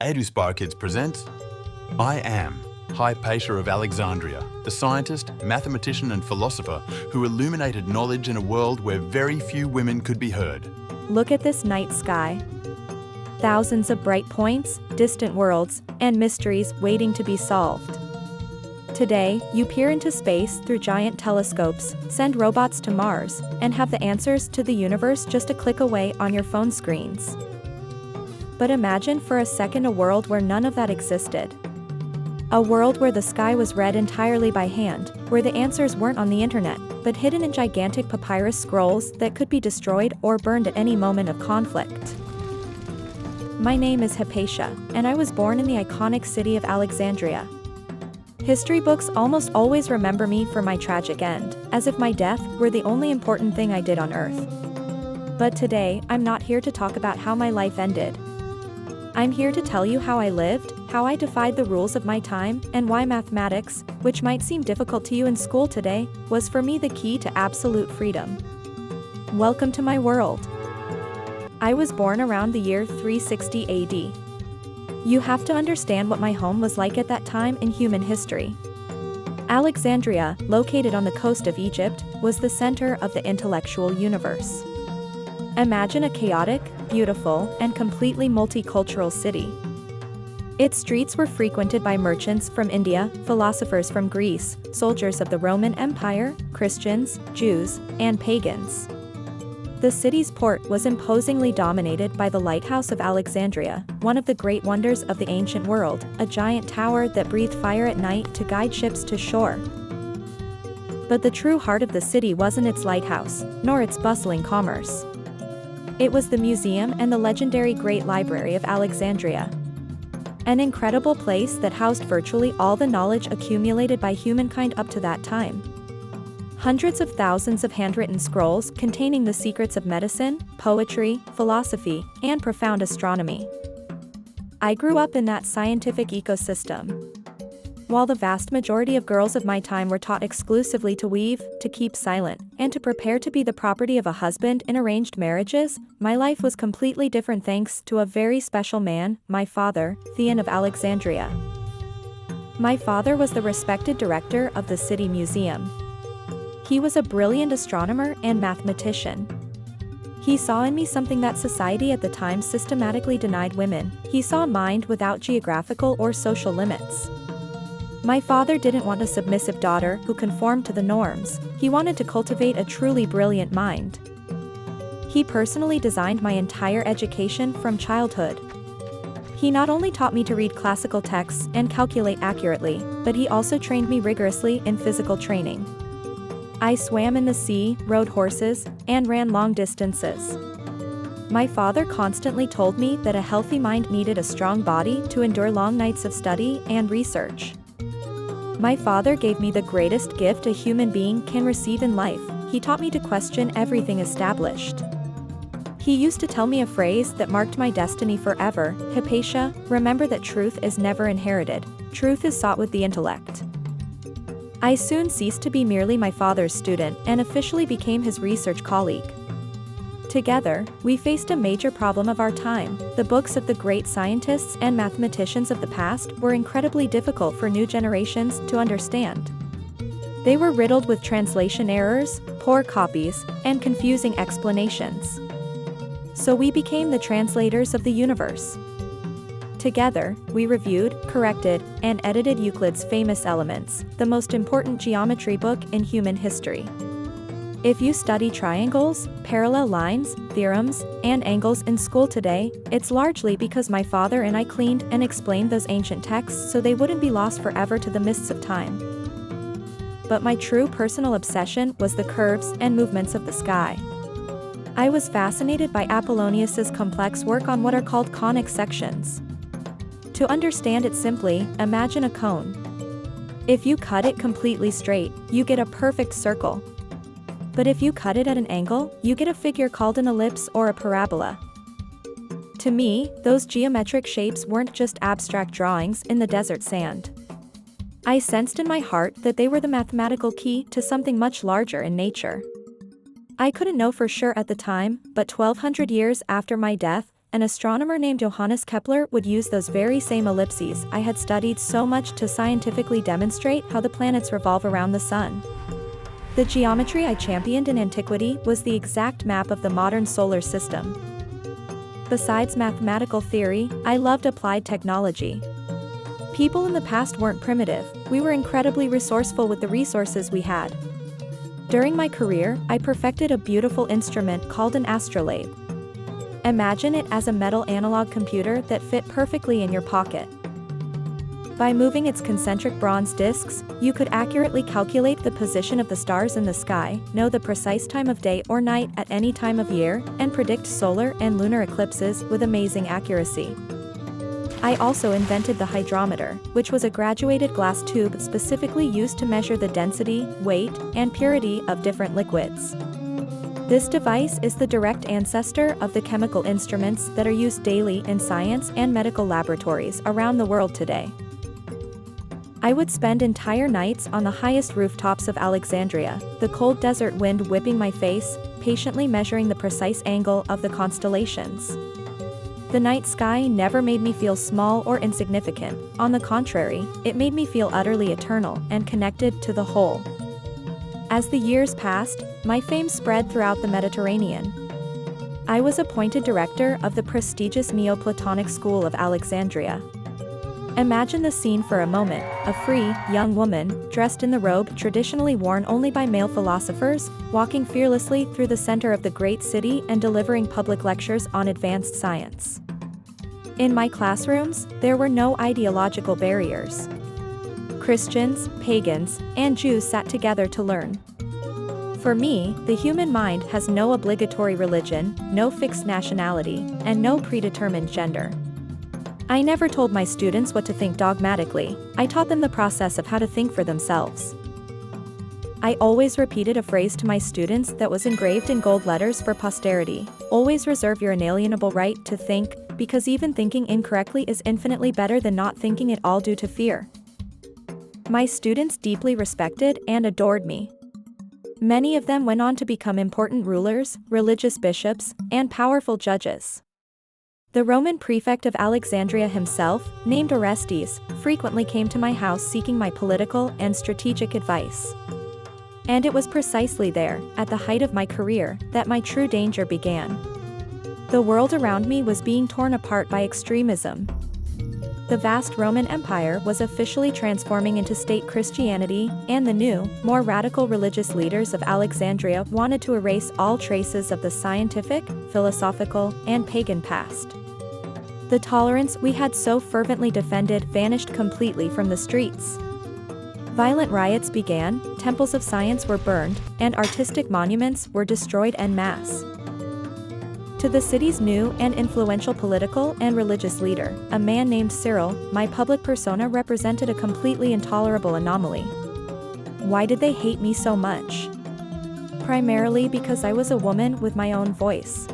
Spire Kids presents I Am, Hypatia of Alexandria, the scientist, mathematician and philosopher who illuminated knowledge in a world where very few women could be heard. Look at this night sky. Thousands of bright points, distant worlds, and mysteries waiting to be solved. Today, you peer into space through giant telescopes, send robots to Mars, and have the answers to the universe just a click away on your phone screens. But imagine for a second a world where none of that existed. A world where the sky was read entirely by hand, where the answers weren't on the internet, but hidden in gigantic papyrus scrolls that could be destroyed or burned at any moment of conflict. My name is Hypatia, and I was born in the iconic city of Alexandria. History books almost always remember me for my tragic end, as if my death were the only important thing I did on Earth. But today, I'm not here to talk about how my life ended. I'm here to tell you how I lived, how I defied the rules of my time, and why mathematics, which might seem difficult to you in school today, was for me the key to absolute freedom. Welcome to my world. I was born around the year 360 AD. You have to understand what my home was like at that time in human history. Alexandria, located on the coast of Egypt, was the center of the intellectual universe. Imagine a chaotic, beautiful, and completely multicultural city. Its streets were frequented by merchants from India, philosophers from Greece, soldiers of the Roman Empire, Christians, Jews, and pagans. The city's port was imposingly dominated by the Lighthouse of Alexandria, one of the great wonders of the ancient world, a giant tower that breathed fire at night to guide ships to shore. But the true heart of the city wasn't its lighthouse, nor its bustling commerce. It was the museum and the legendary Great Library of Alexandria. An incredible place that housed virtually all the knowledge accumulated by humankind up to that time. Hundreds of thousands of handwritten scrolls containing the secrets of medicine, poetry, philosophy, and profound astronomy. I grew up in that scientific ecosystem. While the vast majority of girls of my time were taught exclusively to weave, to keep silent, and to prepare to be the property of a husband in arranged marriages, my life was completely different thanks to a very special man, my father, Theon of Alexandria. My father was the respected director of the city museum. He was a brilliant astronomer and mathematician. He saw in me something that society at the time systematically denied women. He saw a mind without geographical or social limits. My father didn't want a submissive daughter who conformed to the norms. He wanted to cultivate a truly brilliant mind. He personally designed my entire education from childhood. He not only taught me to read classical texts and calculate accurately, but he also trained me rigorously in physical training. I swam in the sea, rode horses, and ran long distances. My father constantly told me that a healthy mind needed a strong body to endure long nights of study and research. My father gave me the greatest gift a human being can receive in life. He taught me to question everything established. He used to tell me a phrase that marked my destiny forever: Hypatia, remember that truth is never inherited. Truth is sought with the intellect. I soon ceased to be merely my father's student and officially became his research colleague. Together, we faced a major problem of our time. The books of the great scientists and mathematicians of the past were incredibly difficult for new generations to understand. They were riddled with translation errors, poor copies, and confusing explanations. So we became the translators of the universe. Together, we reviewed, corrected, and edited Euclid's famous Elements, the most important geometry book in human history. If you study triangles, parallel lines, theorems, and angles in school today, it's largely because my father and I cleaned and explained those ancient texts so they wouldn't be lost forever to the mists of time. But my true personal obsession was the curves and movements of the sky. I was fascinated by Apollonius's complex work on what are called conic sections. To understand it simply, imagine a cone. If you cut it completely straight, you get a perfect circle. But if you cut it at an angle, you get a figure called an ellipse or a parabola. To me, those geometric shapes weren't just abstract drawings in the desert sand. I sensed in my heart that they were the mathematical key to something much larger in nature. I couldn't know for sure at the time, but 1200 years after my death, an astronomer named Johannes Kepler would use those very same ellipses I had studied so much to scientifically demonstrate how the planets revolve around the sun. The geometry I championed in antiquity was the exact map of the modern solar system. Besides mathematical theory, I loved applied technology. People in the past weren't primitive, we were incredibly resourceful with the resources we had. During my career, I perfected a beautiful instrument called an astrolabe. Imagine it as a metal analog computer that fit perfectly in your pocket. By moving its concentric bronze discs, you could accurately calculate the position of the stars in the sky, know the precise time of day or night at any time of year, and predict solar and lunar eclipses with amazing accuracy. I also invented the hydrometer, which was a graduated glass tube specifically used to measure the density, weight, and purity of different liquids. This device is the direct ancestor of the chemical instruments that are used daily in science and medical laboratories around the world today. I would spend entire nights on the highest rooftops of Alexandria, the cold desert wind whipping my face, patiently measuring the precise angle of the constellations. The night sky never made me feel small or insignificant, on the contrary, it made me feel utterly eternal and connected to the whole. As the years passed, my fame spread throughout the Mediterranean. I was appointed director of the prestigious Neoplatonic School of Alexandria. Imagine the scene for a moment, a free, young woman, dressed in the robe traditionally worn only by male philosophers, walking fearlessly through the center of the great city and delivering public lectures on advanced science. In my classrooms, there were no ideological barriers. Christians, pagans, and Jews sat together to learn. For me, the human mind has no obligatory religion, no fixed nationality, and no predetermined gender. I never told my students what to think dogmatically, I taught them the process of how to think for themselves. I always repeated a phrase to my students that was engraved in gold letters for posterity: always reserve your inalienable right to think, because even thinking incorrectly is infinitely better than not thinking at all due to fear. My students deeply respected and adored me. Many of them went on to become important rulers, religious bishops, and powerful judges. The Roman prefect of Alexandria himself, named Orestes, frequently came to my house seeking my political and strategic advice. And it was precisely there, at the height of my career, that my true danger began. The world around me was being torn apart by extremism. The vast Roman Empire was officially transforming into state Christianity, and the new, more radical religious leaders of Alexandria wanted to erase all traces of the scientific, philosophical, and pagan past. The tolerance we had so fervently defended vanished completely from the streets. Violent riots began, temples of science were burned, and artistic monuments were destroyed en masse. To the city's new and influential political and religious leader, a man named Cyril, my public persona represented a completely intolerable anomaly. Why did they hate me so much? Primarily because I was a woman with my own voice.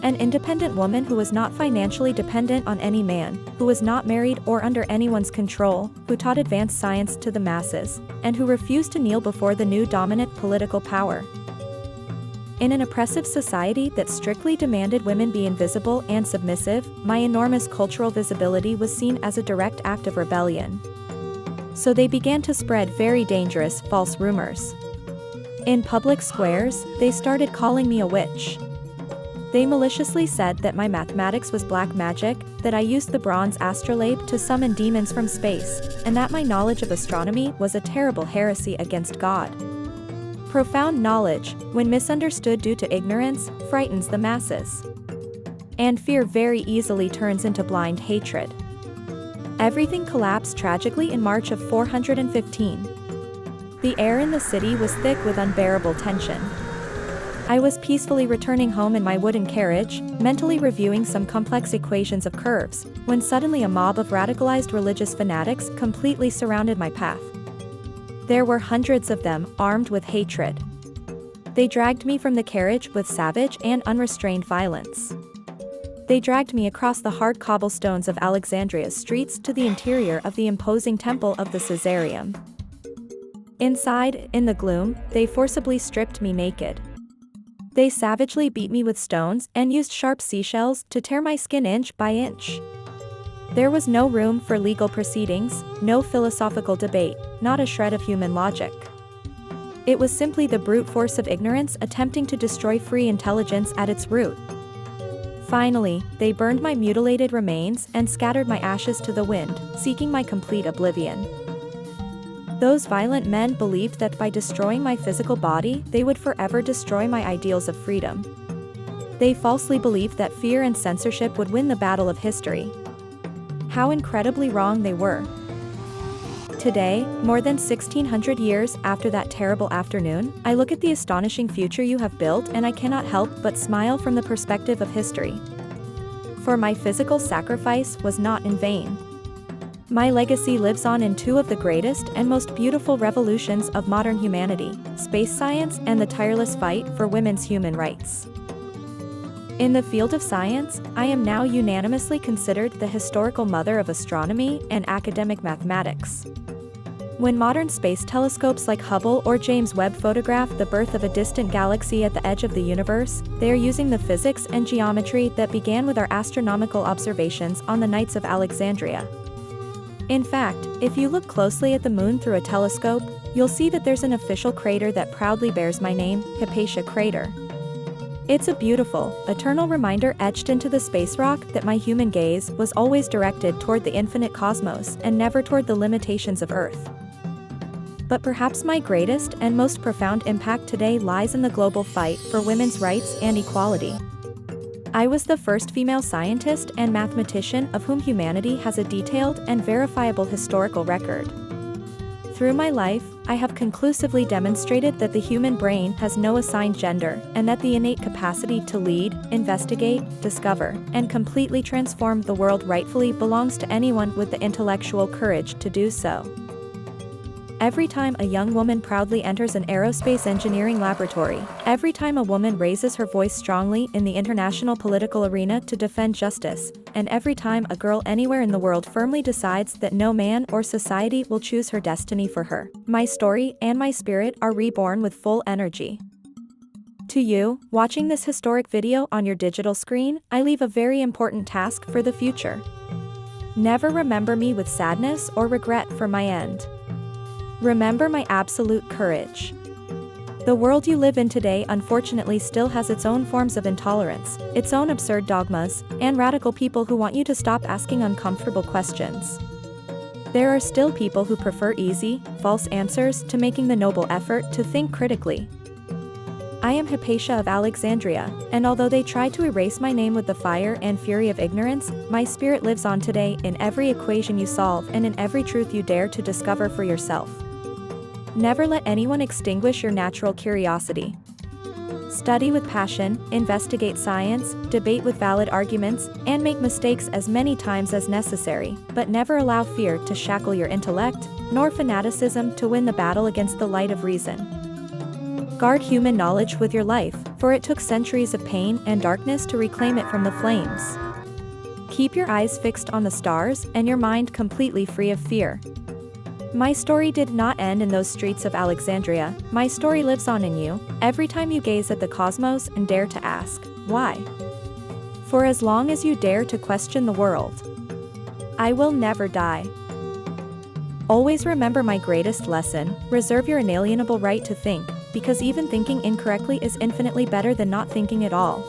An independent woman who was not financially dependent on any man, who was not married or under anyone's control, who taught advanced science to the masses, and who refused to kneel before the new dominant political power. In an oppressive society that strictly demanded women be invisible and submissive, my enormous cultural visibility was seen as a direct act of rebellion. So they began to spread very dangerous, false rumors. In public squares, they started calling me a witch. They maliciously said that my mathematics was black magic, that I used the bronze astrolabe to summon demons from space, and that my knowledge of astronomy was a terrible heresy against God. Profound knowledge, when misunderstood due to ignorance, frightens the masses. And fear very easily turns into blind hatred. Everything collapsed tragically in March of 415. The air in the city was thick with unbearable tension. I was peacefully returning home in my wooden carriage, mentally reviewing some complex equations of curves, when suddenly a mob of radicalized religious fanatics completely surrounded my path. There were hundreds of them, armed with hatred. They dragged me from the carriage with savage and unrestrained violence. They dragged me across the hard cobblestones of Alexandria's streets to the interior of the imposing temple of the Caesareum. Inside, in the gloom, they forcibly stripped me naked. They savagely beat me with stones and used sharp seashells to tear my skin inch by inch. There was no room for legal proceedings, no philosophical debate, not a shred of human logic. It was simply the brute force of ignorance attempting to destroy free intelligence at its root. Finally, they burned my mutilated remains and scattered my ashes to the wind, seeking my complete oblivion. Those violent men believed that by destroying my physical body, they would forever destroy my ideals of freedom. They falsely believed that fear and censorship would win the battle of history. How incredibly wrong they were. Today, more than 1600 years after that terrible afternoon, I look at the astonishing future you have built and I cannot help but smile from the perspective of history. For my physical sacrifice was not in vain. My legacy lives on in two of the greatest and most beautiful revolutions of modern humanity, space science and the tireless fight for women's human rights. In the field of science, I am now unanimously considered the historical mother of astronomy and academic mathematics. When modern space telescopes like Hubble or James Webb photograph the birth of a distant galaxy at the edge of the universe, they are using the physics and geometry that began with our astronomical observations on the Knights of Alexandria. In fact, if you look closely at the moon through a telescope, you'll see that there's an official crater that proudly bears my name, Hypatia crater. It's a beautiful, eternal reminder etched into the space rock that my human gaze was always directed toward the infinite cosmos and never toward the limitations of Earth. But perhaps my greatest and most profound impact today lies in the global fight for women's rights and equality. I was the first female scientist and mathematician of whom humanity has a detailed and verifiable historical record. Through my life, I have conclusively demonstrated that the human brain has no assigned gender, and that the innate capacity to lead, investigate, discover, and completely transform the world rightfully belongs to anyone with the intellectual courage to do so. Every time a young woman proudly enters an aerospace engineering laboratory, every time a woman raises her voice strongly in the international political arena to defend justice, and every time a girl anywhere in the world firmly decides that no man or society will choose her destiny for her, my story and my spirit are reborn with full energy. To you, watching this historic video on your digital screen, I leave a very important task for the future. Never remember me with sadness or regret for my end. Remember my absolute courage. The world you live in today unfortunately still has its own forms of intolerance, its own absurd dogmas, and radical people who want you to stop asking uncomfortable questions. There are still people who prefer easy, false answers to making the noble effort to think critically. I am Hypatia of Alexandria, and although they try to erase my name with the fire and fury of ignorance, my spirit lives on today in every equation you solve and in every truth you dare to discover for yourself. Never let anyone extinguish your natural curiosity. Study with passion, investigate science, debate with valid arguments, and make mistakes as many times as necessary, but never allow fear to shackle your intellect, nor fanaticism to win the battle against the light of reason. Guard human knowledge with your life, for it took centuries of pain and darkness to reclaim it from the flames. Keep your eyes fixed on the stars and your mind completely free of fear. My story did not end in those streets of Alexandria. My story lives on in you, every time you gaze at the cosmos and dare to ask, why? For as long as you dare to question the world, I will never die. Always remember my greatest lesson: reserve your inalienable right to think, because even thinking incorrectly is infinitely better than not thinking at all.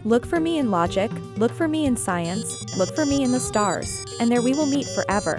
Look for me in logic, look for me in science, look for me in the stars, and there we will meet forever.